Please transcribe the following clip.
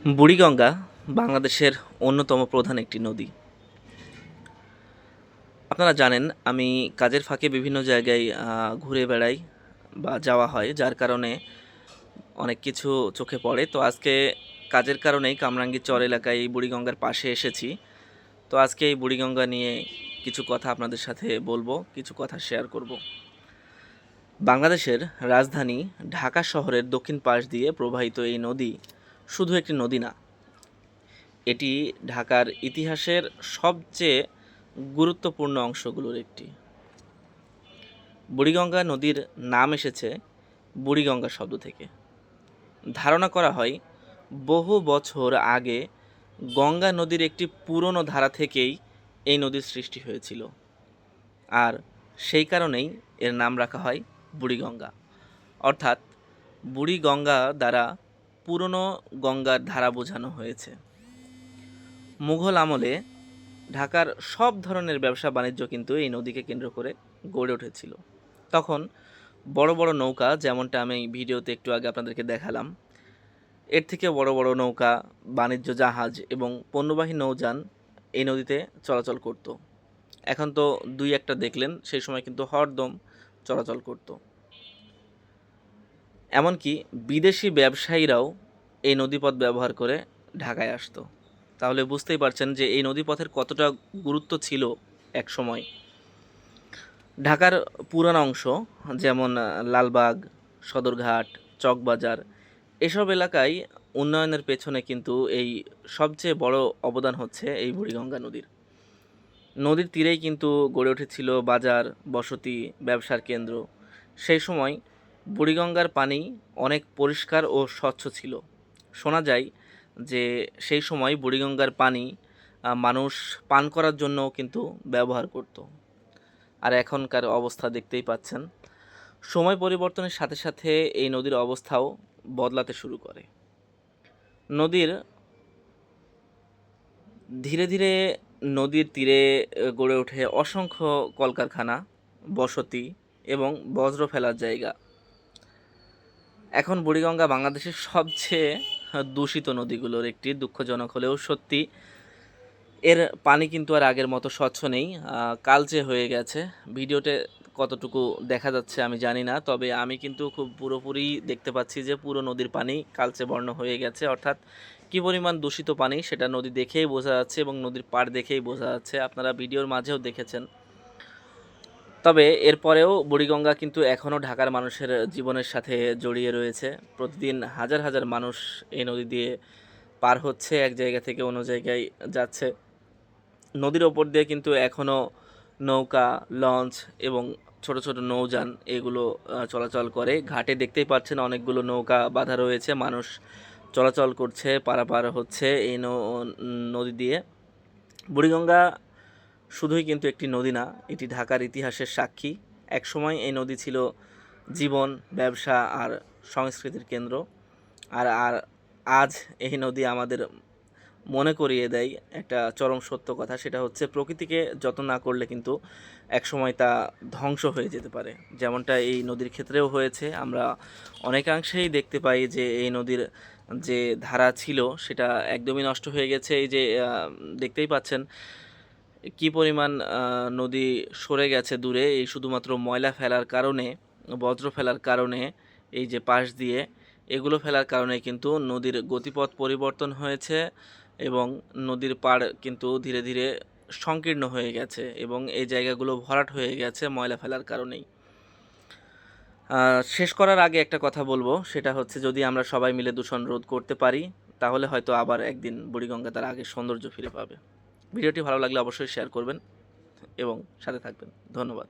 বুড়িগঙ্গা বাংলাদেশের অন্যতম প্রধান একটি নদী। আপনারা জানেন আমি কাজের ফাঁকে বিভিন্ন জায়গায় ঘুরে বেড়াই বা যাওয়া হয়, যার কারণে অনেক কিছু চোখে পড়ে। তো আজকে কাজের কারণেই কামরাঙ্গীরচর এলাকায় এই বুড়িগঙ্গার পাশে এসেছি। তো আজকে এই বুড়িগঙ্গা নিয়ে কিছু কথা আপনাদের সাথে বলবো, কিছু কথা শেয়ার করব। বাংলাদেশের রাজধানী ঢাকা শহরের দক্ষিণ পাশ দিয়ে প্রবাহিত এই নদী শুধু একটি নদী না, এটি ঢাকার ইতিহাসের সবচেয়ে গুরুত্বপূর্ণ অংশগুলোর একটি। বুড়িগঙ্গা নদীর নাম এসেছে বুড়িগঙ্গা শব্দ থেকে। ধারণা করা হয় বহু বছর আগে গঙ্গা নদীর একটি পুরনো ধারা থেকেই এই নদীর সৃষ্টি হয়েছিল, আর সেই কারণেই এর নাম রাখা হয় বুড়িগঙ্গা। অর্থাৎ বুড়িগঙ্গা দ্বারা পুরনো গঙ্গার ধারা বোঝানো হয়েছে। মুঘল আমলে ঢাকার সব ধরনের ব্যবসা বাণিজ্য কিন্তু এই নদীকে কেন্দ্র করে গড়ে উঠেছিল। তখন বড় বড় নৌকা, যেমনটা আমি ভিডিওতে একটু আগে আপনাদেরকে দেখালাম, এর থেকে বড় বড় নৌকা, বাণিজ্য জাহাজ এবং পণ্যবাহী নৌযান এই নদীতে চলাচল করত। এখন তো দুই একটা দেখলেন, সেই সময় কিন্তু হরদম চলাচল করত। এমনকি বিদেশি ব্যবসায়ীরাও এই নদীপথ ব্যবহার করে ঢাকায় আসতো। তাহলে বুঝতেই পারছেন যে এই নদীপথের কতটা গুরুত্ব ছিল এক সময়। ঢাকার পুরানো অংশ যেমন লালবাগ, সদরঘাট, চকবাজার, এসব এলাকায় উন্নয়নের পেছনে কিন্তু এই সবচেয়ে বড় অবদান হচ্ছে এই বুড়িগঙ্গা নদীর। নদীর তীরেই কিন্তু গড়ে উঠেছিল বাজার, বসতি, ব্যবসার কেন্দ্র। সেই সময় বুড়িগঙ্গার পানি অনেক পরিষ্কার ও স্বচ্ছ ছিল। শোনা যায় যে সেই সময় বুড়িগঙ্গার পানি মানুষ পান করার জন্যও কিন্তু ব্যবহার করত। আর এখনকার অবস্থা দেখতেই পাচ্ছেন। সময় পরিবর্তনের সাথে সাথে এই নদীর অবস্থাও বদলাতে শুরু করে। নদীর ধীরে ধীরে নদীর তীরে গড়ে ওঠে অসংখ্য কলকারখানা, বসতি এবং বজ্র ফেলার জায়গা। এখন বুড়িগঙ্গা বাংলাদেশের সবচেয়ে দূষিত নদীগুলোর একটি। দুঃখজনক হলেও সত্যি, এর পানি কিন্তু আর আগের মতো স্বচ্ছ নেই, কালচে হয়ে গেছে। ভিডিওতে কতটুকু দেখা যাচ্ছে আমি জানি না, তবে আমি কিন্তু খুব পুরোপুরি দেখতে পাচ্ছি যে পুরো নদীর পানি কালচে বর্ণ হয়ে গেছে। অর্থাৎ কী পরিমাণ দূষিত পানি সেটা নদী দেখেই বোঝা যাচ্ছে এবং নদীর পাড় দেখেই বোঝা যাচ্ছে, আপনারা ভিডিওর মাঝেও দেখেছেন। তবে এরপরেও বুড়িগঙ্গা কিন্তু এখনও ঢাকার মানুষের জীবনের সাথে জড়িয়ে রয়েছে। প্রতিদিন হাজার হাজার মানুষ এই নদী দিয়ে পার হচ্ছে, এক জায়গা থেকে অন্য জায়গায় যাচ্ছে। নদীর ওপর দিয়ে কিন্তু এখনও নৌকা, লঞ্চ এবং ছোট ছোট নৌযান এগুলো চলাচল করে। ঘাটে দেখতেই পাচ্ছেন অনেকগুলো নৌকা বাঁধা রয়েছে, মানুষ চলাচল করছে, পারাপার হচ্ছে এই নদী দিয়ে। বুড়িগঙ্গা শুধুই কিন্তু একটি নদী না, এটি ঢাকার ইতিহাসের সাক্ষী। একসময় এই নদী ছিল জীবন, ব্যবসা আর সংস্কৃতির কেন্দ্র। আর আর আজ এই নদী আমাদের মনে করিয়ে দেয় একটা চরম সত্য কথা, সেটা হচ্ছে প্রকৃতিকে যত্ন না করলে কিন্তু একসময় তা ধ্বংস হয়ে যেতে পারে। যেমনটা এই নদীর ক্ষেত্রেও হয়েছে। আমরা অনেকাংশেই দেখতে পাই যে এই নদীর যে ধারা ছিল সেটা একদমই নষ্ট হয়ে গেছে। এই যে দেখতেই পাচ্ছেন কি পরিমাণ নদী সরে গেছে দূরে, এই শুধুমাত্র ময়লা ফেলার কারণে, বজ্র ফেলার কারণে, এই যে পাশ দিয়ে এগুলো ফেলার কারণে কিন্তু নদীর গতিপথ পরিবর্তন হয়েছে এবং নদীর পাড় কিন্তু ধীরে ধীরে সংকীর্ণ হয়ে গেছে এবং এই জায়গাগুলো ভরাট হয়ে গেছে ময়লা ফেলার কারণেই। শেষ করার আগে একটা কথা বলবো, সেটা হচ্ছে যদি আমরা সবাই মিলে দূষণ রোধ করতে পারি তাহলে হয়তো আবার একদিন বুড়িগঙ্গা তার আগের সৌন্দর্য ফিরে পাবে। ভিডিওটি ভালো লাগলে অবশ্যই শেয়ার করবেন এবং সাথে থাকবেন। ধন্যবাদ।